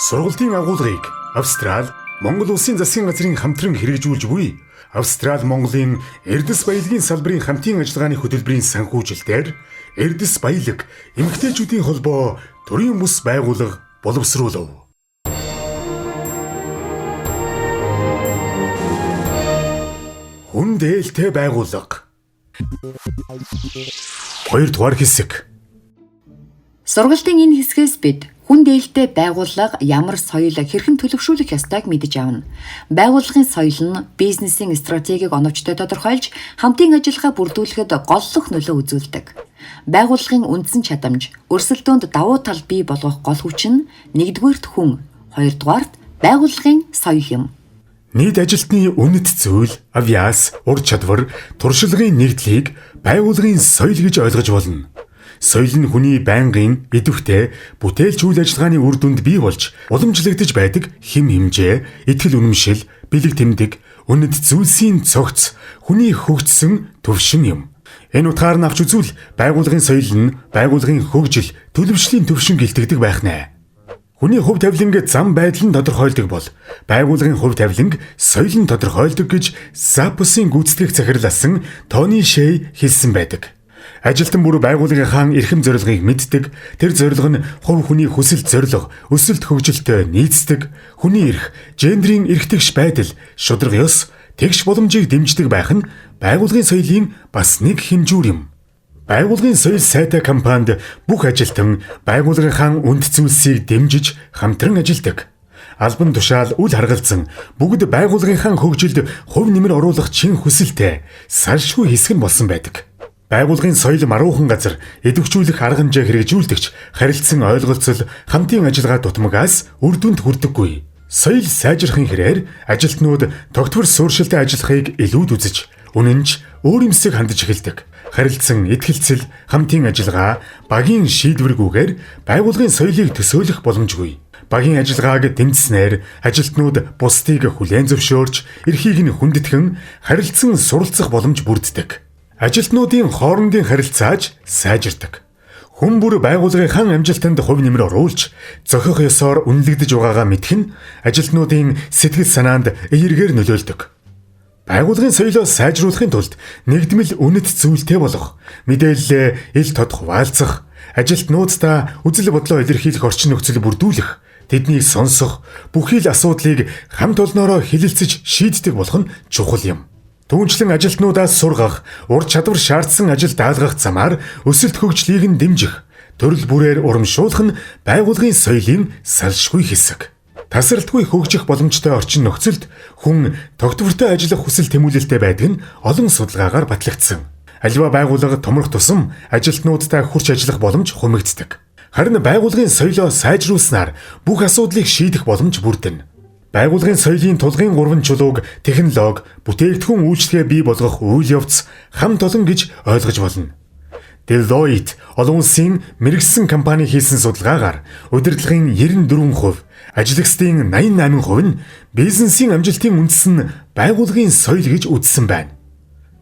Сургалтын агуулгыг Австрали, Монгол Улсын засгийн газрын хамтран хэрэгжүүлж буй Австрали Монголын Эрдэс баялагын салбарын хамтын ажиллагааны хөтөлбөрийн санхүүжилтээр Эрдэс баялаг эмэгтэйчүүдийн холбоо төрийн бус байгууллага боловсруулав. Хүн дээлтэй байгууллага. 2 дугаар хэсэг. Сургалтын энэ хэсгээс бид хүн дээлтэй байгууллага ямар соёл хэрхэн төлөвшүүлэх ёстойг мэдэж авна. Байгууллагын соёл нь бизнесийн стратегийг оновчтой тодорхойлж, хамтын ажиллагаа бүрдүүлэхэд голлох нөлөө үзүүлдэг. Байгууллагын үндсэн чадамж, өрсөлдөөнд давуу тал бий болгох гол хүч нь 1-р хүн, 2-р байгууллагын соёл юм. Нийт ажилтны үнэт зүйл, авиас, ур чадвар, туршлагын нэгдлийг байгууллагын соёл гэж ойлгож болно. Соёл нь хүний байнгын, идэвхтэй, бүтээлч үйл ажиллагааны үр дүнд бий болж уламжлагдж байдаг хэм хэмжээ, итгэл үнэмшил, бэлэг тэмдэг, үнэт зүйлсийн цогц, хүний хөгжсөн төвшин юм. Энэ утгаар нь авч үзвэл байгууллагын соёл нь байгууллагын хөгжил, төлөвшлийн төвшин гэлтэгдэг байх нэ. Хүний хувь тавиланг зам байдал нь тодорхойлдог бол байгууллагын хувь тавиланг соёл нь тодорхойлдог гэж Запусын гүйцэтгэх захирласан Тони Шей хэлсэн байдаг. Ажилтан бүр байгууллагынхаа эрхэм зорилгыг мэддэг, тэр зорилго нь хувь хүний хүсэл зорилго, өсөлт хөгжилтэй нийцдэг, хүний эрх, гендрийн эрхтгш байдал, шударга ёс, тэгш боломжийг дэмждэг байх нь байгууллагын соёлын бас нэг хэмжүүр юм. Байгууллагын соёл сайтай компанид бүх ажилтан байгууллагынхаа үнд зүйлсийг дэмжиж хамтран ажилладаг. Албан тушаал үл харгалзан бүгд байгууллагынхаа хөгжилд хувь нэмэр оруулах чин хүсэлтэй салшгүй хэсэг нь болсон байдаг. Байгууллагын соёл маруухан газар идэвхжүүлэх арга хэмжээ хэрэгжүүлдэгч харилцан ойлголцол хамтын ажиллагаа дутмагаас үр дүнд хүрдэггүй. Соёл сайжрахын хэрээр ажилтнууд тогтвор сууршилтай ажиллахыг илүүд үзэж, үнэнч өөр юмсыг хандж эхэлдэг. Харилцан итгэлцэл, хамтын ажиллагаа, багийн шийдвэргүйгээр байгууллагын соёлыг төсөөлөх боломжгүй. Багийн ажиллагааг дэмжснээр ажилтнууд бусдыг хүлээн зөвшөөрч, эрхийг нь хүндэтгэн, харилцан суралцах боломж бүрддэг. Ажилтнуудын хоорондын харилцааж сайжирдаг. Хүн бүр байгууллагынхаа амжилтанд хувь нэмэр оруулж, зохих ёсоор үнэлэгдэж байгаагаа мэдэх нь ажилтнуудын сэтгэл санаанд эергээр нөлөөлдөг. Байгууллагын соёлоо сайжруулахын тулд нэгдмэл үнэт зүйлтэй болох, мэдээлэлээ ил тод хуваалцах, ажилтнуудаа үзэл бодлоо илэрхийлэх орчин нөхцөл бүрдүүлэх, тэднийг сонсох, бүхий л асуудлыг хамт олноороо хэлэлцэж шийддэг болох нь чухал юм. Түүнчлэн ажилтнуудаас сургах, ур чадвар шаардсан ажил даалгах замаар өсөлт хөгжлийг нь дэмжих, төрөл бүрээр урамшуулах нь байгууллагын соёлын салшгүй хэсэг. Тасралтгүй хөгжих боломжтой орчин нөхцөлд хүн тогтвортой ажиллах хүсэл тэмүүлэлтэй байдаг нь олон судалгаагаар батлагдсан. Аливаа байгууллага томрох тусам ажилтнуудтай хурц ажиллах боломж хумигддаг. Харин байгууллагын соёлоо сайжруулснаар бүх асуудлыг шийдэх боломж бүрдэнэ. Байгууллагын соёлын тулгын 3 чулууг технологи, бүтээгдэхүүн үйлчлэгээ бий болгох үйл явц хамт олон гэж ойлгож болно. Deloitte олон улсын мэргэжсэн компани хийсэн судалгаагаар удирдлагын 94%, ажлагчдын 88% нь бизнесийн амжилтын үндэс нь байгууллагын соёл гэж үзсэн байна.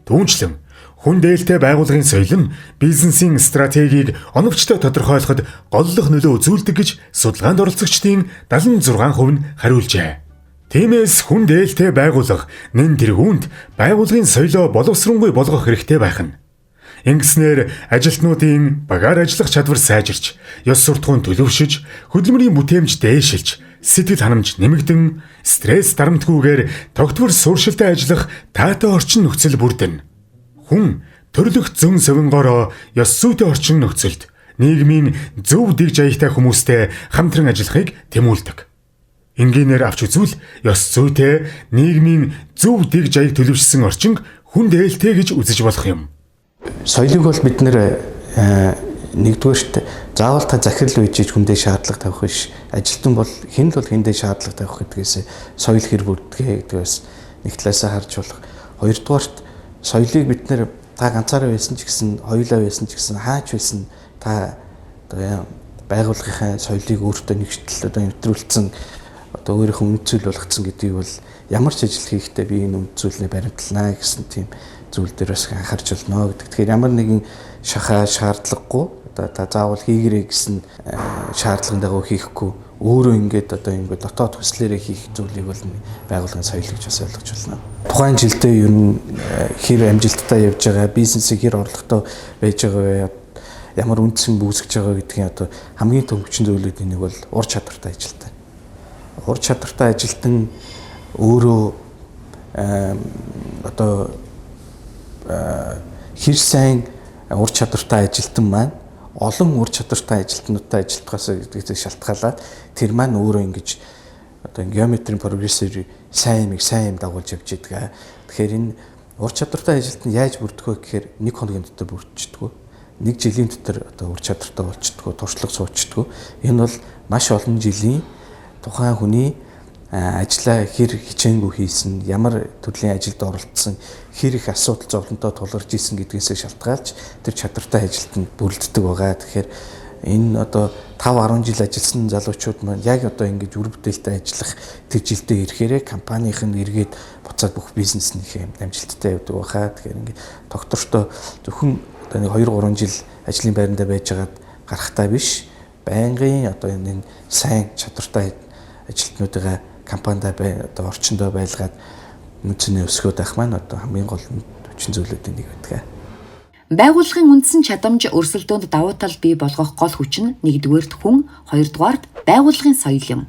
Түүнчлэн хүн дээлтэй байгууллагын соёл нь бизнесийн стратегийг оновчтой тодорхойлоход голлох нөлөө үзүүлдэг гэж судалгаанд оролцогчдын 76% нь хариулжээ. Тиймээс хүн дээлтэй байгууллага нэн тэргуунд байгууллагын соёлоо боловсронгүй болгох хэрэгтэй байх нь. Ингэснээр ажилтнуудын багаар ажиллах чадвар сайжирч, ёс суртахуун төлөвшөж, хөдөлмөрийн бүтээмж дээшилж, сэтгэл ханамж нэмэгдэн, стресс дарамтгүйгээр тогтвор сууршилтай ажиллах таатай орчин нөхцөл бүрдэнэ. Хүн төрлөх зөн совингоороо ёс зүйтэй орчин нөхцөлд нийгмийн зөв дэг жаягтай хүмүүстэй хамтран ажиллахыг тэмүүлдэг. Энгийнээр авч үзвэл ёс зүйтэй нийгмийн зөв дэг жаяг төлөвшсөн орчин хүн дээлтэй гэж үзэж болох юм. Соёлыг бол бид нэгдүгээрт заавал та захирал үйжиж хүндээ шаардлага тавих биш. Ажилтан бол хэн л бол хүндээ шаардлага тавих гэдгээс соёл хэр бүрдгээ гэдгээс нэг талаасаа харж болох. Хоёрдугаарт соёлыг бид та ганцаараа байсан ч гэсэн, хоёулаа байсан ч гэсэн, хаач байсан та байгууллагынхаа соёлыг өөртөө нэгтэл нэвтрүүлсэн өөрийнхөө үнд зүйл болгоцсон гэдгийг бол ямар ч ажил хийхдээ би энэ үнд зүйлээ баримтлана гэсэн тийм зүйл дээр бас анхаарч болно гэдэг. Тэгэхээр ямар нэгэн шахаа шаардлагагүй та заавал хийгэрэй гэсэн шаардлагын дагуу хийхгүй өөрөө ингээд одоо ингээд дотоод хүслээрээ хийх зүйлийг бол байгууллагын соёл гэж бас ойлгож байна. Тухайн жилдээ ер нь хэр амжилттай явж байгаа, бизнесийг хэр орлоготой байж байгаа, ямар үндсэн үүсгэж байгаа гэдгийн одоо хамгийн том хүчин зүйлүүдийн нэг бол ур чадвартай ажилтан. Ур чадвартай ажилтан өөрөө одоо хэр сайн ур чадвартай ажилтан маань олон ур чадвартай ажилтнуудтай ажилтгаас гэдгээс шалтгаалаад тэр маань өөрөө ингэж одоо геометрийн прогрессээр сайн юм дагуулж явж байгаа. Тэгэхээр энэ ур чадвартай ажилтан яаж бүрдэх вэ гэхээр 1 хоногийн дотор бүрдчихдэг. 1 жилийн дотор одоо ур чадвартай болчихдог, туршлага суучдаг. Энэ бол маш олон жилийн тухайн хүний ажлаа хэр хичээнгүй хийсэн, ямар төрлийн ажилд оролцсон, хэр их асуудал зовлонтой тулгарч исэн гэдгээс шалтгаалж тэр чадвартай ажилтанд бүрэлддэг байгаа. Тэгэхээр энэ одоо 5-10 жил ажилласан залуучууд маань яг одоо ингэж үр бүтээлтэй ажиллах тэр жилдээ ирэхээрээ компанийн эргээд буцаад бүх бизнеснийхээ амжилттай явдаг байхаа. Тэгэхээр ингэ доктортой зөвхөн одоо 2-3 жил ажлын байранда байжгаад гарахтаа биш, байнгын одоо энэ сайн чадвартай ажилтнуудаа компанидаа одоо орчиндөө байлгаад үнцний өсгөөд авах маань одоо хамгийн гол хүчин зүйлүүдийн нэг байдаг. Байгууллагын үндсэн чадамж өрсөлдөөнд давуу тал бий болгох гол хүч нь 1-р хүн, 2-р байгууллагын соёл юм.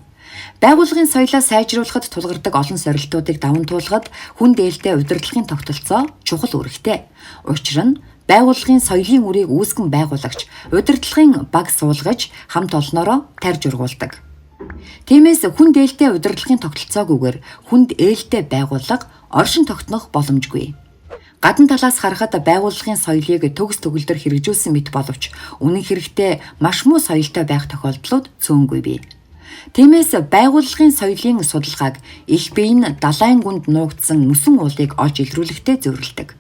Байгууллагын соёлоо сайжруулахад тулгардаг олон сорилтуудыг даван туулахад хүн дээлтэй удирдлагын тогтолцоо чухал үүрэгтэй. Учир нь байгууллагын соёлын үрийг үүсгэн байгуулагч удирдлагын баг суулгаж хамт олноороо тарж ургуулдаг. Тиймээс хүн дээлтэй удирдлагын тогтолцоогүйгээр хүнд ээлтэй байгууллага оршин тогтнох боломжгүй. Гадна талаас харахад байгууллагын соёлыг төгс төгөлдөр хэрэгжүүлсэн мэт боловч үнэн хэрэгтээ маш муу соёлтой байх тохиолдлууд цөөнгүй бий. Тиймээс байгууллагын соёлын судалгааг их биеийн далайн гүнд нуугдсан мөсөн уулыг олж илрүүлэхтэй зөвлөдөг.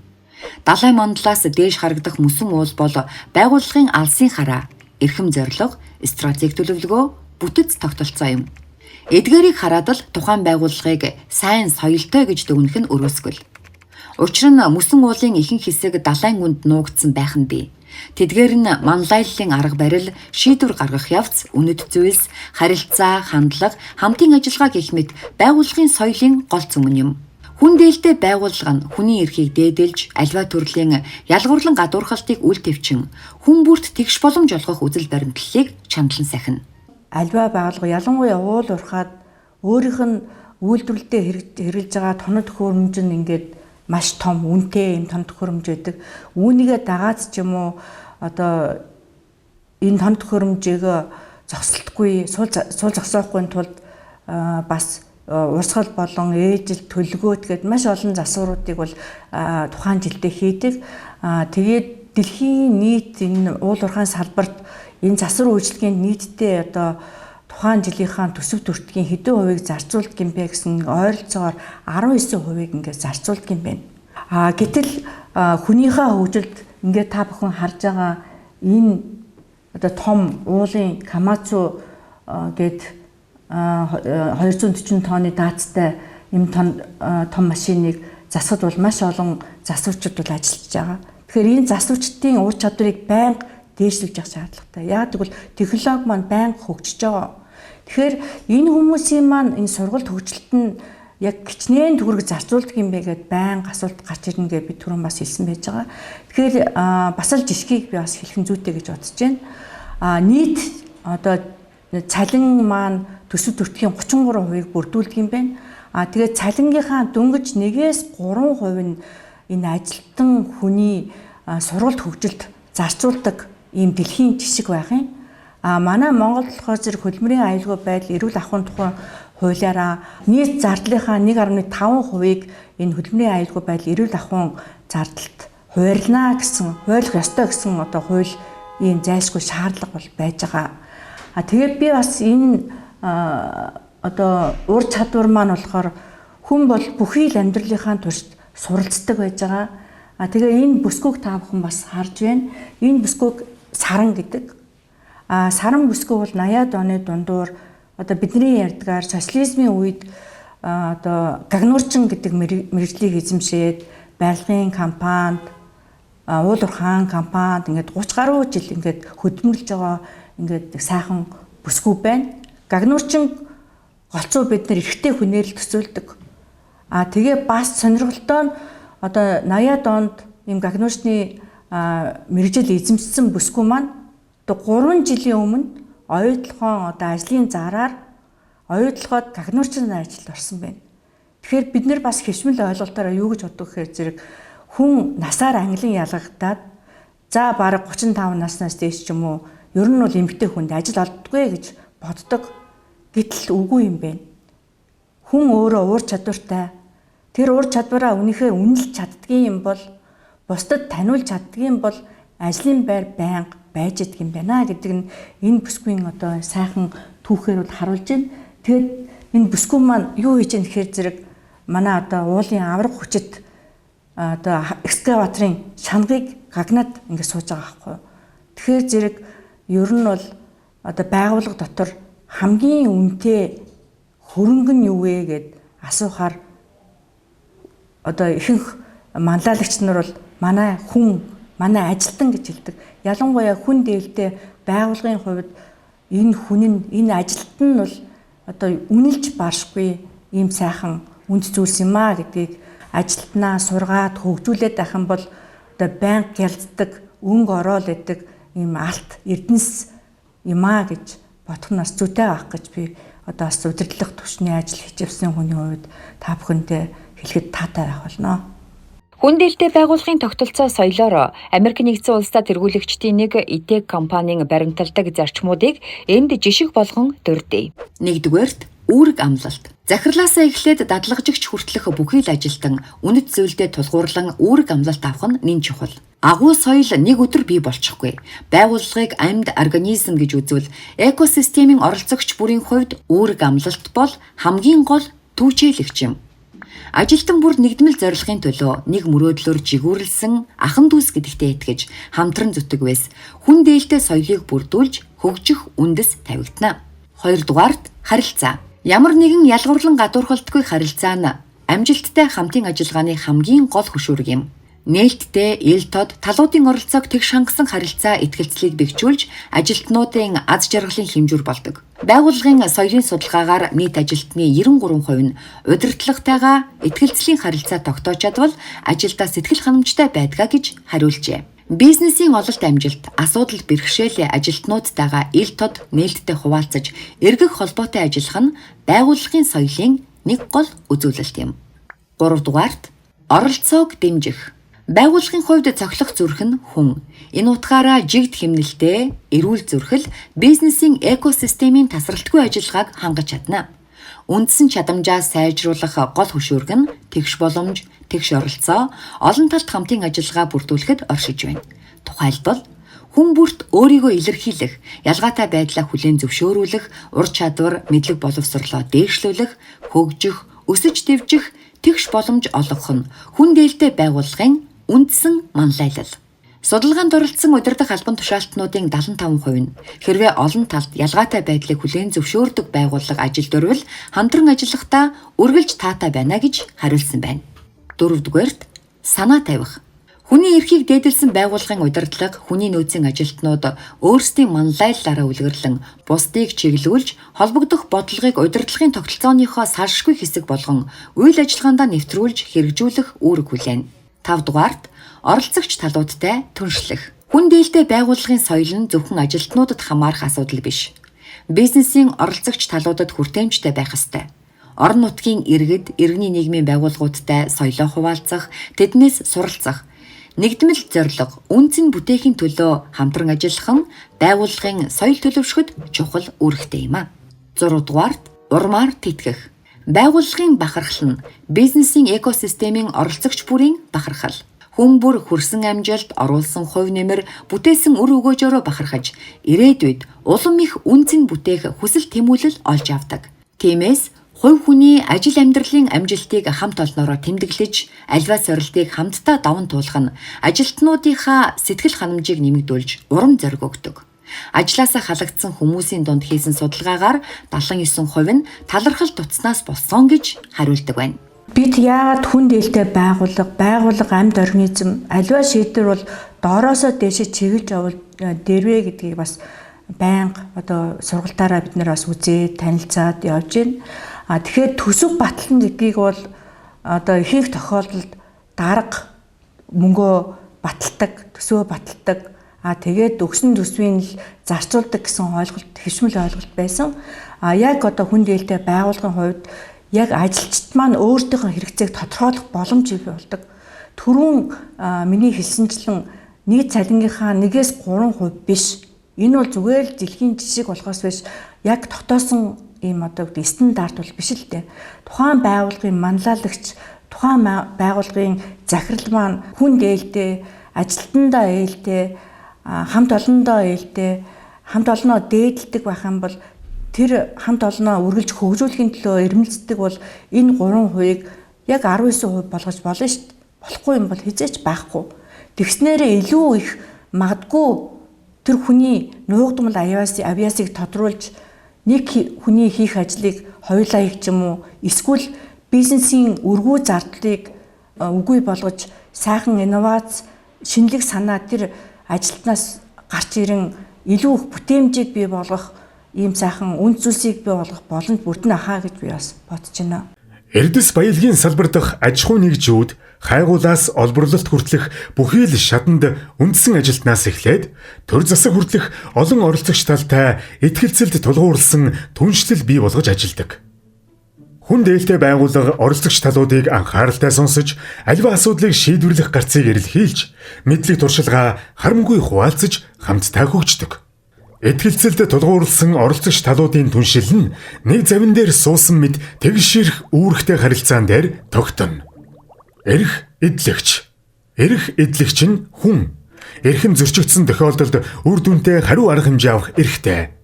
Далайн мандлаас дээш харагдах мөсөн уул бол байгууллагын алсын хараа, эрхэм зорилго, стратеги төлөвлөгөө, бүтэц тогтолцоо юм. Эдгээрийг хараад л тухайн байгууллагыг сайн соёлтой гэж дүгнэх нь өрөөсгөл. Учир нь мөсөн уулын ихэнх хэсэг далайн гүнд нуугдсан байх нь бий. Тэдгээр нь манлайллын арга барил, шийдвэр гаргах явц, үнэт зүйлс, харилцаа, хандлага, хамтын ажиллагаа гэх мэт байгууллагын соёлын гол цөмөн юм. Хүн дээлтэй байгууллага нь хүний эрхийг дээдэлж, аливаа төрлийн ялгуурлан гадуурхалтыг үл твчин, хүн бүрт тэгш боломж олгох үзэл баримтлалыг чандлан сахина. Альва байгууллага ялангуяа уул уурхаад өөрийнх нь үйлдвэрлэлдээ хэрэгжилж байгаа тоног төхөөрөмж нь ингээд маш том үнэтэй юм тоног төхөөрөмж байдаг. Үүнийгээ дагаад ч юм уу одоо энэ тоног төхөөрөмжийг зогсолтгүй суул зогсоохгүй тулд бас урсгал болон ээжил төлгөөт гээд маш олон засваруудыг бол тухайн жилдээ хийдэг. Тэгээд дэлхийн нийт энэ уул уурхайн салбарт энэ засвар үйлчлэгийн нийтдээ одоо тухайн жилийнхаа төсөв төртгийн хэдэн хувийг зарцуулдаг юм бэ гэсэн ойролцоогоор 19% ингээд зарцуулдаг юм байна. Гэтэл хүнийхээ хөгжилд ингээд та бүхэн харж байгаа энэ одоо том уулын Камацу гээд 240 тонны даацтай юм том машиныг засахад бол маш олон засварчид бол ажиллаж байгаа. Тэгэхээр энэ засварчдын ур чадварыг байнга дээшлүүлж явах шаардлагатай. Яг тэгвэл технологи маань байнга хөгжиж байгаа. Тэгэхээр энэ хүмүүсийн маань энэ сургалт хөгжилт нь яг хичнээн төгрөг зарцуулдаг юм бэ гэдээ байнга асуулт гарч ирнэ гэж би түрүүн бас хэлсэн байж байгаа. Тэгэхээр бас л жишгийг би бас хэлхэн зүйтэй гэж бодож байна. Нийт одоо цалин маань төсөв төртгийн 33%-ийг бүрдүүлдэг юм байна. Тэгээд цалингийнхаа дөнгөж 1-3% нь энэ ажилтан хүний сургалт хөгжилд зарцуулдаг ийм дэлхийн жишг байх юм. Манай Монголд болохоор зэрэг хөдөлмөрийн аюулгүй байдал, эрүүл ахуйн тухай хуулиараа нийт зардлынхаа 1.5%-ийг энэ хөдөлмөрийн аюулгүй байдал, эрүүл ахуйн зардалд хуваарлана гэсэн, хуваарлах ёстой гэсэн одоо хуулийн зайлшгүй шаардлага бол байж байгаа. Тэгээд би бас энэ одоо ур чадвар маань болохоор хүн бол бүхий л амьдралынхаа туршид суралцдаг байж байгаа. Тэгээ энэ бүсгүйг та бүхэн бас харж байна. Энэ бүсгүйг саран гэдэг. Саран бүсгүй бол 80-аад оны дундуур одоо бидний ярьдгаар социализмын үед одоо гагнуурчин гэдэг мэргэжлийг эзэмшээд барилгын компанид, уул уурхайн компанид ингээд 30 гаруй жил ингээд хөдөлмөрлж байгаа ингээд сайхан бүсгүй байна. гагнуурчин голцоо бид нар эрэгтэй хүнээр л төсөөлдөг. Тэгээ бас сонирхолтой нь одоо 80-аад онд ийм гагнуурчны мэрэгжил эзэмшсэн бүсгүй маань одоо 3 жилийн өмнө оюутлогоон одоо ажлын зараар оюутлогоод гагнуурчны ажилд орсон байна. Тэгэхээр бид нар бас хэвшмэл ойлголтоор юу гэж боддог гэхээр зэрэг хүн насаар ангилан ялгагдаад за бараг 35 наснаас дээш ч юм уу ер нь бол эмэгтэй хүнд ажил олддгүй гэж боддог. Гэтэл үгүй юм байна. Хүн өөрөө уур чадвартай. Тэр уур чадвараа үнэхээр үнэлж чаддгийн юм бол бусдад таниулж чаддгийн бол ажлын байр байнга байж идэх юм байна гэдэг нь энэ бүсгүйн одоо сайхан түүхээр бол харуулж байна. Тэгээд энэ бүсгүй маань юу хийж байгаа гэхээр зэрэг манай одоо уулын авраг хүчит одоо экскаваторын шангийг гагнаад ингэ сууж байгаа байхгүй. Тэгэхээр зэрэг ер нь бол одоо байгууллага дотор хамгийн үнэтэй хөрөнгө нь юу вэ гэд асуухаар одоо ихэнх манлайлагч нар бол манай хүн, манай ажилтан гэж хэлдэг. Ялангуяа хүн дээлтэй байгууллагын хувьд энэ хүн нь, энэ ажилтан нь бол одоо үнэлж баршгүй ийм сайхан үнд зүйлс юм а гэдгийг ажилтнаа сургаад хөгжүүлээд байх юм бол одоо байнга гялддаг, өнгө ороод идэг ийм алт эрдэнэс юм а гэж бодох нь бас зүйтэй байх гэж би одоо бас удирдлага түвшний ажил хичээвсэн хүний хувьд та бүхэндээ хэлэхэд таатай байх болно. Хүн дээлтэй байгууллагын тогтолцоо соёлоор Америк нэгдсэн улсад тэргүүлэгчдийн нэг ИТ компанийн баримталдаг зарчмуудыг энд жишг болгон дурдъя. Нэгдүгээрт үүрэг амлалт. Захирлаасаа эхлээд дадлагжигч хүртэлх бүхий л ажилтан үнэт зүйлдээ тулгуурлан үүрэг амлалт авах нь нэн чухал. Агуу соёл нэг өдөр бий болчихгүй. Байгууллагыг амьд организм гэж үзвэл экосистемийн оролцогч бүрийн хувьд үүрэг амлалт бол хамгийн гол түүчээлэгч юм. Ажилтан бүр нэгдмэл зорилгын төлөө нэг мөрөөдлөөр жигүүрлсэн ахан дүүс гэдэгтээ итгэж хамтран зүтг байс хүн дээлтэй соёлыг бүрдүүлж хөгжих үндэс тавигдана. Хоёрдугаарт харилцаа. Ямар нэгэн ялгуурлан гадуурхалтгүй харилцаа нь амжилттай хамтын ажиллагааны хамгийн гол хөшүүрэг юм. Нээлттэй, ил тод, талуудын оролцоог тэгш хангасан харилцаа итгэлцлийг бэхжүүлж ажилтнуудын аз жаргалын хэмжүүр болдог. Байгууллагын соёлын судалгаагаар нийт ажилтны 93% нь удирдлагатайгаа итгэлцлийн харилцаа тогтоож чадвал ажилдаа сэтгэл ханамжтай байдгаа гэж хариулжээ. Бизнесийн ололт амжилт, асуудал бэрхшээл ажилтнуудтайгаа ил тод нээлттэй хуваалцаж эргэх холбоотой ажиллах нь байгууллагын соёлын нэг гол үзүүлэлт юм. 3 дугаарт оролцоог дэмжих. Байгууллагын хувьд цохилох зүрх нь хүн. Энэ утгаараа жигд хэмнэлтэй, эрүүл зүрхэл бизнесийн экосистемийн тасралтгүй ажиллагааг хангаж чадна. Үндсэн чадамжаа сайжруулах гол хөшүүрэг нь тэгш боломж, тэгш оролцоо, олон талт хамтын ажиллагаа бүрдүүлэхэд оршиж байна. Тухайлбал хүн бүрт өөрийгөө илэрхийлэх, ялгаатай байдлаа хүлээн зөвшөөрүүлэх, ур чадвар, мэдлэг боловсролоо дээшлүүлэх, хөгжих, өсөж дэвжих, тэгш боломж олгох нь хүн дээлтэй байгууллагын үндсэн манлайлал. Судалгаанд оролцсон удирдах албан тушаалтнуудын 75% нь хэрвээ олон талд ялгаатай байдлыг хүлээн зөвшөөрдөг байгууллага ажилд орвол хамтран ажиллахдаа үргэлж таатай байна гэж хариулсан байна. 4-дүгээрт санаа тавих. Хүний эрхийг дээдэлсэн байгууллагын удирдлага, хүний нөөцийн ажилтнууд өөрсдийн манлайллаараа үлгэрлэн бусдыг чиглүүлж, холбогдох бодлогыг удирдлагын тогтолцооныхоо салшгүй хэсэг болгон үйл ажиллагаандаа нэвтрүүлж хэрэгжүүлэх үүрэг хүлээнэ. 5 дугаарт оролцогч талуудтай түншлэх. Хүн дээлтэй байгууллагын соёл нь зөвхөн ажилтнуудад хамаарах асуудал биш. Бизнесийн оролцогч талуудад хүртээмжтэй байх ёстой. Орон нутгийн иргэд, иргэний нийгмийн байгууллагуудтай соёлоо хуваалцах, тэднээс суралцах, нэгдмэл зорилго, үнцэн бүтээхийн төлөө хамтран ажиллах нь байгууллагын соёл төлөвшөхөд чухал үүрэгтэй юм а. 6 дугаарт урмаар тэтгэх. Байгууллагын бахархал нь бизнесийн экосистемийн оролцогч бүрийн бахархал. Хүн бүр хүрсэн амжилт, оруулсан хувь нэмэр, бүтээсэн үр өгөөжөөрөө бахархаж, ирээдүйд улам их үнцэн бүтээх хүсэл тэмүүлэл олж авдаг. Тиймээс хувь хүний ажил амьдралын амжилтыг хамт олноороо тэмдэглэж, альва сорилтыг хамтдаа даван туулах нь ажилтнуудынхаа сэтгэл ханамжийг нэмэгдүүлж, урам зориг өгдөг. Ажлаасаа халагдсан хүмүүсийн дунд хийсэн судалгаагаар 79% нь талархал туцнаас болсон гэж хариулдаг байна. Бид яагаад хүн дээлтэй байгууллага амьд организм аливаа шийдвэр бол доороосоо дээшээ чиглэж явал дэрвэ гэдгийг бас байнга одоо сургалтаараа бид нэр бас үзээд танилцаад явж байна. Тэгэхээр төсөв батлан гэдгийг бол одоо ихэнх тохиолдолд дарга мөнгөө баталдаг, төсөө баталдаг. Тэгээд өгсөн төсвийн л зарцуулдаг гэсэн ойлголт, хэвшмэл ойлголт байсан. Яг одоо хүн дээлтэй байгууллагын хувьд яг ажилчид маань өөртөөхөө хэрэгцээг тодорхойлох боломж бий болдог. Түрүүн миний хэлсэнчлэн нэг цалингийнхаа 1-3% биш. Энэ бол зүгээр л дэлхийн жишг болохоос биш яг тогтоосон ийм одоо стандарт бол биш л дээ. Тухайн байгууллагын манлайлагч, тухайн байгууллагын захирал маань хүн дээлтэй, ажилтнаа ээлтэй, хамт олондоо ээлтэй, хамт олноо дээдэлдэг байх юм бол тэр хамт олноо үргэлж хөгжүүлэхийн төлөө эрмэлздэг бол энэ 3%-ыг яг 19% болгож болно шүү дээ. Болохгүй юм бол хизээч байхгүй. Тэгснээрээ илүү их магадгүй тэр хүний нуугдмал авьяасыг тодруулж нэг хүний хийх ажлыг хоёулаа хийх ч юм уу, эсвэл бизнесийн өргүү зардлыг үгүй болгож сайхан инновац, шинэлэг санаа тэр ажилтнаас гарч ирэн илүү их бүтээмжийг бий болгох ийм сайхан үнд зүйлсийг бий болгох боломж бүрдэн ахаа гэж би бас бодож байна. Эрдэс баялагын салбар дахь аж ахуй нэгжүүд хайгуулаас олборлолт хүртэлх бүхий л шатанд үндсэн ажилтнаас эхлээд төр засаг хүртэлх олон оролцогч талтай итгэлцэлд тулгуурласан түншлэл бий болгож ажилладаг. Хүн дээлтэй байгууллага оролцогч талуудыг анхааралтай сонсож, аливаа асуудлыг шийдвэрлэх гарцыг эрэлхийлж, мэдлэг туршилгаа харамгүй хуваалцаж хамтдаа хөгждөг. Итгэлцэлд тулгуурласан оролцогч талуудын түншил нь нэг завин дээр суусан мэд тэгшэрх үүрэгтэй харилцаан дээр тогтно. Эрх эдлэгч. Эрх эдлэгч нь хүн. Эрхэм зөрчигдсөн тохиолдолд үр дүнтэй хариу арга хэмжээ авах эрхтэй.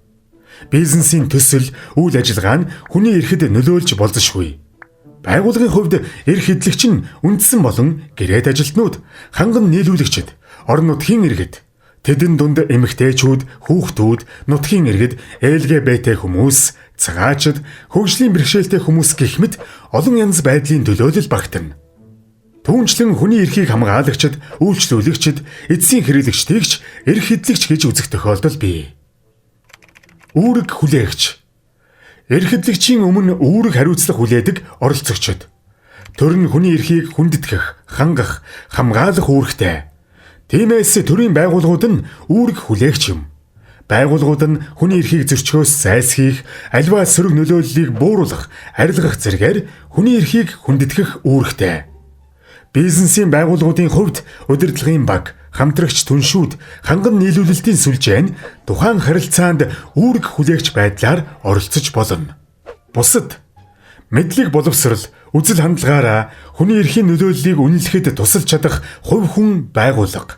Бизнесийн төсөл, үйл ажиллагаа нь хүний эрхэд нөлөөлж болзошгүй. Байгууллагын хувьд эрх эдлэгч нь үндсэн болон гэрээд ажилтнууд, ханган нийлүүлэгчид, орон нутгийн иргэд, тэдэн дунд эмэгтэйчүүд, хүүхдүүд, нутгийн иргэд, LGBT хүмүүс, цагаачид, хөгжлийн бэрхшээлтэй хүмүүс гэх мэт олон янз байдлын төлөөлөл багтана. Түүнчлэн хүний эрхийг хамгаалагчид, үйлчлүүлэгчид, эцсийн хэрэглэгчдийг ч эрх эдлэгч гэж үзэх тохиолдол бий. Үүрэг хүлээгч. Эрх эдлэгчийн өмнө үүрэг хариуцлага хүлээдэг оролцогчид. Төр нь хүний эрхийг хүндэтгэх, хангах, хамгаалах үүрэгтэй. Тиймээс төрийн байгууллагууд нь үүрэг хүлээгч юм. Байгууллагууд нь хүний эрхийг зөрчгөөс зайлсхийх, аливаа сөрөг нөлөөллийг бууруулах, арилгах зэргээр хүний эрхийг хүндэтгэх үүрэгтэй. Бизнесийн байгууллагуудын хувьд удирдлагын баг, хамтрагч түншүүд, ханган нийлүүлэлтийн сүлжээ нь тухайн харилцаанд үүрэг хүлээгч байдлаар оролцож болно. Бусад мэдлэг боловсрол, үзэл хандлагаараа хүний эрхийн нөлөөллийг үнэлэхэд тусалж чадах хувь хүн байгууллага.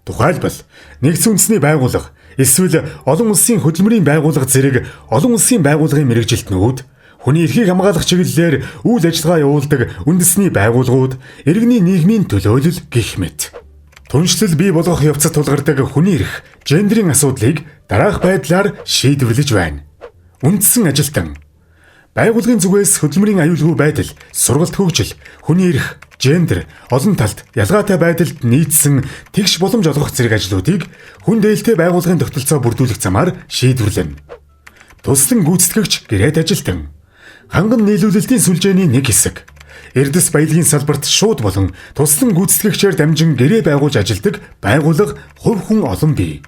Тухайлбал нэгдсэн үндэсний байгууллага, эсвэл олон улсын хөдөлмөрийн байгууллага зэрэг олон улсын байгууллагын мэргэжилтнүүд, хүний эрхийг хамгаалах чиглэлээр үйл ажиллагаа явуулдаг үндэсний байгууллагууд, иргэний нийгмийн төлөөлөл гэх мэт. Түншлэл бий болгох явцад тулгардаг хүний эрх, гендерийн асуудлыг дараах байдлаар шийдвэрлэж байна. Үндсэн ажилтан. Байгууллагын зүгээс хөдөлмөрийн аюулгүй байдал, сургалт хөгжил, хүний эрх, гендер, олон талд ялгаатай байдалд нийцсэн тэгш боломж олгох зэрэг ажлуудыг хүн дээлтэй байгууллагын тогтолцоо бүрдүүлэх замаар шийдвэрлэнэ. Туслан гүйцэтгэгч гэрээд ажилтан. Ханган нийлүүлэлтийн сүлжээний нэг хэсэг. Эрдэс баялагын салбарт шууд болон туслан гүйцэтгэгчээр дамжин гэрээ байгуулж ажилладаг байгууллага хувь хүн олон бий.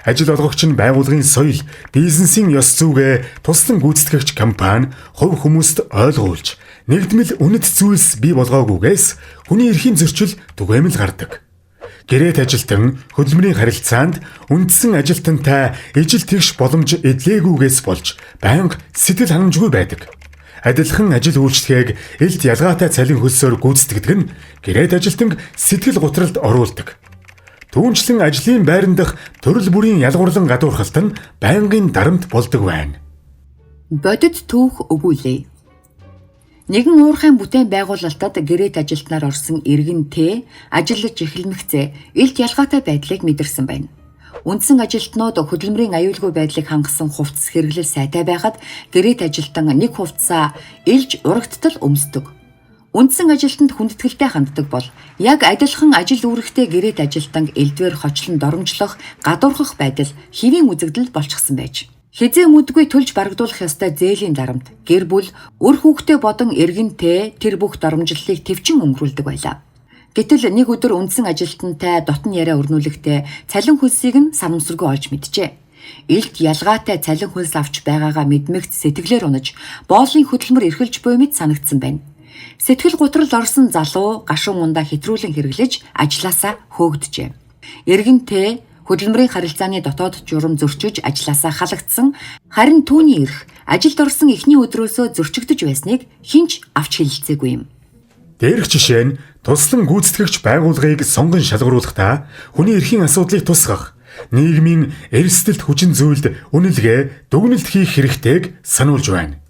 Ажил олгогч нь байгууллагын соёл, бизнесийн ёс зүйгээ туслан гүйцэтгэгч компани хувь хүмүүст ойлгуулж, нэгдмэл үнэт зүйлс бий болгоогүйгээс хүний эрхийн зөрчил түгээмэл гардаг. Гэрээд ажилтан хөдөлмөрийн харилцаанд үндсэн ажилтантай ижил тэгш боломж эдлээгүйгээс болж байнга сэтгэл хангамжгүй байдаг. Адилхан ажил үйлчлэгээг элд ялгаатай цалин хөлсөөр гүйцэтгэдэг нь гэрээд ажилтан сэтгэл гутралд оруулдаг. Түүнчлэн ажлын байран дах төрөл бүрийн ялгуурлан гадуурхалт нь байнгын дарамт болдог байна. Бодит түүх өгүүлээ. Нэгэн уурхайн бүтээн байгуулалтад гэрээд ажилтнаар орсон иргэнтэй ажиллаж эхэлмэгцээ элд ялгаатай байдлыг мэдэрсэн байна. Үндсэн ажилтнууд хөдөлмөрийн аюулгүй байдлыг хангасан хувцас хэрэглэл сайтай байхад гэрээд ажилтан нэг хувцасаа элж урагдтал өмсдөг. Үндсэн ажилтнанд хүндэтгэлтэй ханддаг бол яг адилхан ажил үүрэгтэй гэрээт ажилтан элдвэр хочлон доромжлох, гадуурхах байдал хэвийн үзэгдэл болчихсон байж. Хизээ мэдгүй төлж барагдуулах ёстой зээлийн дарамт гэр бүл үр хүүхдээ бодон эргэнтэй тэр бүх доромжллыг төвчин өнгөрүүлдэг байлаа. Гэтэл нэг өдөр үндсэн ажилтнтай дотн яриа өрнүүлэхдээ цалин хөлсийг нь санамсаргүй олж мэджээ. Илт ялгаатай цалин хөлс авч байгаагаа мэдмэгт сэтгэлээр унаж, боолын хөдөлмөр эрхэлж буй мэт санагдсан байна. Сэтгэл гутрал орсон залуу гашуун ундаа хэтрүүлэн хэрэглэж ажилласаа хөөгдөжээ. Эргэнтэй хөдөлмөрийн харилцааны дотоод журам зөрчиж ажилласаа халагдсан, харин түүний эрх ажилд орсон эхний өдрөөсөө зөрчигдөж байсныг хинч авч хэлэлцээгүй юм. Дээрх жишээ нь туслан гүйцэтгэгч байгууллагыг сонгон шалгаруулахдаа хүний эрхийн асуудлыг тусгах, нийгмийн эрсдэлт хүчин зүйлд үнэлгээ, дүгнэлт хийх хэрэгтэйг сануулж байна.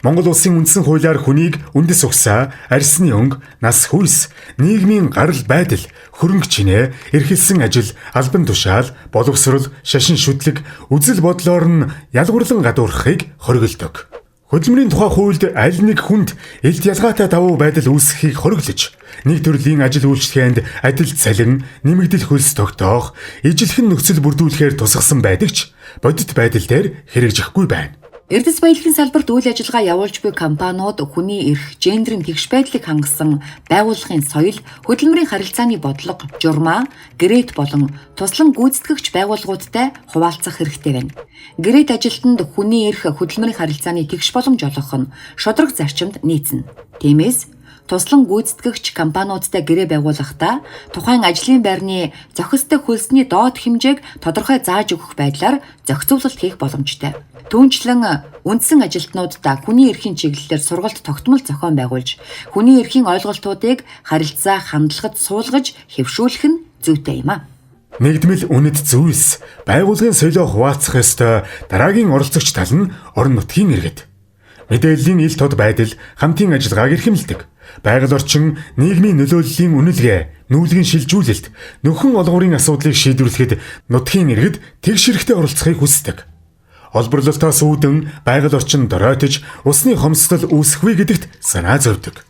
Монгол улсын үндсэн хуулиар хүнийг үндэс угсаа, арьсны өнгө, нас хүйс, нийгмийн гарал байдал, хөрөнгө чинээ, эрхэлсэн ажил, албан тушаал, боловсрол, шашин шүтлэг, үзэл бодлоор нь ялгуурлан гадуурхахыг хориглодог. Хөдөлмөрийн тухай хуульд аль нэг хүнд элт ялгаатай давуу байдал үүсгэхийг хориглож, нэг төрлийн ажил үйлчлэгээнд адил цалин, нэмэгдэл хөлс тогтоох, ижилхэн нөхцөл бүрдүүлэхээр тусгасан байдаг ч бодит байдал дээр хэрэгжихгүй байна. Эрдэс баялагын салбарт үйл ажиллагаа явуулж буй компаниуд хүний эрх, гендрийн тэгш байдлыг хангасан байгууллагын соёл, хөдөлмөрийн харилцааны бодлого, журмаа, гэрээт болон туслан гүйцэтгэгч байгууллагуудтай хуваалцах хэрэгтэй байна. Гэрээт ажилтнанд хүний эрх, хөдөлмөрийн харилцааны тэгш боломж олгох нь шударга зарчимд нийцнэ. Тиймээс туслан гүйцэтгэгч компаниудтай гэрээ байгуулахдаа тухайн ажлын байрны зохистой хөлсний доод хэмжээг тодорхой зааж өгөх байдлаар зохицуулалт хийх боломжтой. Түүнчлэн үндсэн ажилтнуудаа хүний эрхийн чиглэлээр сургалт тогтмол зохион байгуулж, хүний эрхийн ойлголтуудыг харилцаа хандлагад суулгаж хэвшүүлэх нь зүйтэй юм а. Нэгдмэл үнэт зүйлс байгууллагын соёлоо хуваалцах ёстой дараагийн оролцогч тал нь орон нутгийн иргэд. Мэдээллийн ил тод байдал хамтын ажиллагааг эрхэмлдэг. Байгаль орчин, нийгмийн нөлөөллийн үнэлгээ, нүүлгэн шилжүүлэлт, нөхөн олгуурын асуудлыг шийдвэрлэхэд нутгийн иргэд тэгш хэрэгтэй оролцохыг хүсдэг. Олборлолтоос үүдэн байгаль орчин доройтож усны хомсдол үүсэхгүй гэдэгт санаа зовдөг.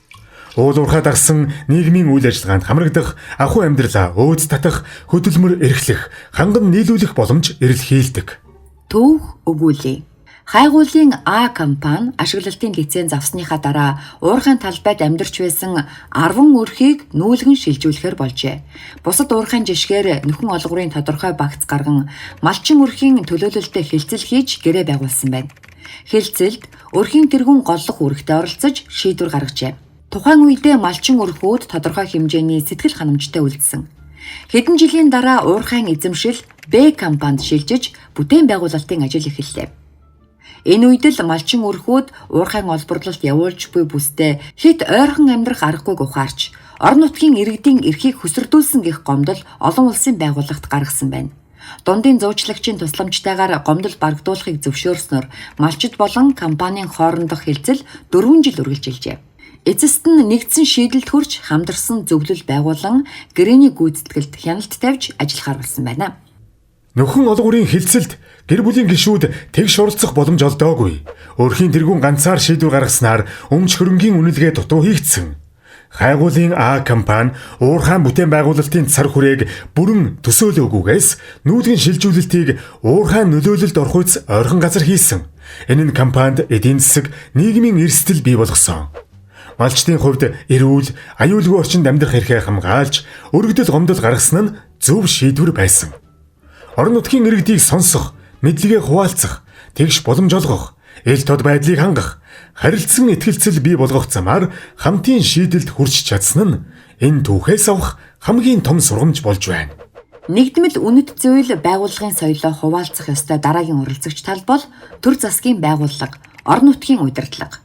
Уул уурхай дагсан нийгмийн үйл ажиллагаанд хамрагдах, ахуй амьдралаа өөд татах, хөдөлмөр эрхлэх, ханган нийлүүлэх боломж эрэлхийлдэг. Түүх өгүүлээ. Хайгуулын А компани ашиглалтын лиценз авсныхаа дараа уурхайн талбайд амьдарч байсан 10 өрхийг нүүлгэн шилжүүлэхээр болжээ. Бусад уурхайн жишгээр нөхөн олгуурын тодорхой багц гарган малчин өрхийн төлөөлөлтөд хилцэл хийж гэрээ байгуулсан байна. Хилцэлд өрхийн тэргүүн голлох үүрэгтэй оролцож шийдвэр гаргажээ. Тухайн үедээ малчин өрхүүд тодорхой хэмжээний сэтгэл ханамжтай үлдсэн. Хэдэн жилийн дараа уурхайн эзэмшил Б компанид шилжиж бүтээн байгуулалтын ажил эхэллээ. Энэ үед л малчин өрхүүд уурхайн олборлолт явуулж буй бүсдээ хэд ойрхон амьдрах аргагүйг ухаарч, орон нутгийн иргэдийн эрхийг хөсөрдүүлсэн гэх гомдол олон улсын байгууллагт гаргасан байна. Дундын зуучлагчийн тусламжтайгаар гомдол барагдуулахыг зөвшөөрснөөр малчид болон компанийн хоорондох хилцэл 4 жил үргэлжилжээ. Эцэст нь нэгдсэн шийдэлд хүрч хамдарсан зөвлөл байгуулан гэрээний гүйцэтгэлд хяналт тавьж ажиллахаар болсон байна. Нөхөн олгуурын хилцэлд гэр бүлийн гишүүд тэгш оролцох боломж олдоогүй. Өрхийн тэргүүн ганцаар шийдвэр гаргаснаар өмч хөрөнгийн үнэлгээ дутуу хийгдсэн. Хайгуулын А компани уурхайн бүтээн байгуулалтын цар хүрээг бүрэн төсөөлөөгүйгээс нүүлгэн шилжүүлэлтийг уурхайн нөлөөлөлд орохуйц ойрхон газар хийсэн. Энэ нь компанид эдийн засаг, нийгмийн эрсдэл бий болгосон. Малчдын хувьд эрүүл, аюулгүй орчинд амьдрах эрхээ хамгаалж, өргөдөл гомдол гаргасан нь зөв шийдвэр байсан. Орон нутгийн иргэдийг сонсох, мэдлэгээ хуваалцах, тэгш боломж олгох, ил тод байдлыг хангах, харилцсан итгэлцэл бий болгох замаар хамтын шийдэлд хүрч чадсан нь энэ түүхээс авах хамгийн том сургамж болж байна. Нэгдмэл үнэт зүйл байгууллагын соёлоо хуваалцах ёстой дараагийн оролцогч тал бол төр засгийн байгууллага, орон нутгийн удирдлага.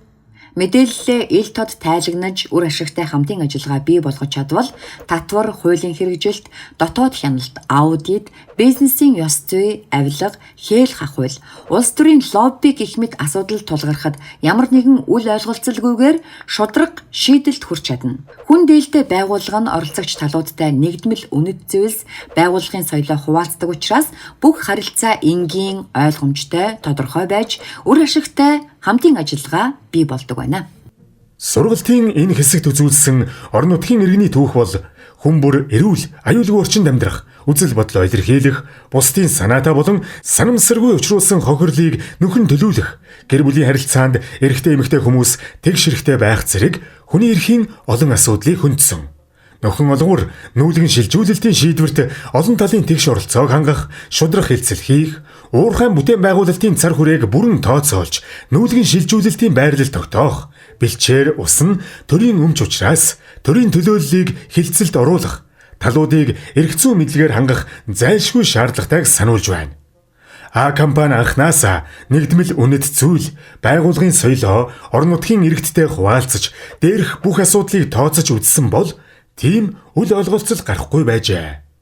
Мэдээлэлээ ил тод тайлагнаж үр ашигтай хамтын ажиллагаа бий болгож чадвал татвар, хуулийн хэрэгжилт, дотоод хяналт, аудит, бизнесийн ёс зүй, авилга, хээлх ахуйл, улс төрийн лобби гэх мэт асуудал тулгархад ямар нэгэн үл ойлголцолгүйгээр шударга шийдэлд хүрч чадна. Хүн дээлтэй байгууллага нь оролцогч талуудтай нэгдмэл үнэт зүйлс байгууллагын соёлоо хуваалцдаг учраас бүх харилцаа энгийн, ойлгомжтой, тодорхой байж үр ашигтай хамтын ажиллагаа бий болдог байна. Сургалтын энэ хэсэгт үзүүлсэн орон нутгийн иргэний түүх бол хүн бүр эрүүл, аюулгүй орчинд амьдрах, үзэл бодлоо илэрхийлэх, бусдын санаатай болон санамсаргүй учруулсан хохирлыг нөхөн төлөвлөх, гэр бүлийн харилцаанд эрэгтэй эмэгтэй хүмүүс тэгш хэрэгтэй байх зэрэг хүний эрхийн олон асуудлыг хөндсөн. Нөхөн олгор нүүлгэн шилжүүлэлтийн шийдвэрт олон талын тэгш оролцоог хангах, шудрах хэлцэл хийх, уурхайн бүтээн байгуулалтын цар хүрээг бүрэн тооцоолж, нүүлгэн шилжүүлэлтийн байрлал тогтоох, бэлчээр усна төрийн өмч учраас төрийн төлөөллийг хилцэлд оруулах, талуудыг эрх зүйн мэдлэгээр хангах зайлшгүй шаардлагатайг сануулж байна. А компани анхнаасаа нэгдмэл үнэт зүйл, байгууллагын соёлоо орон нутгийн иргэдтэй хуваалцаж, дээрх бүх асуудлыг тооцож үзсэн бол тийм үл ойлголцол гарахгүй байжээ.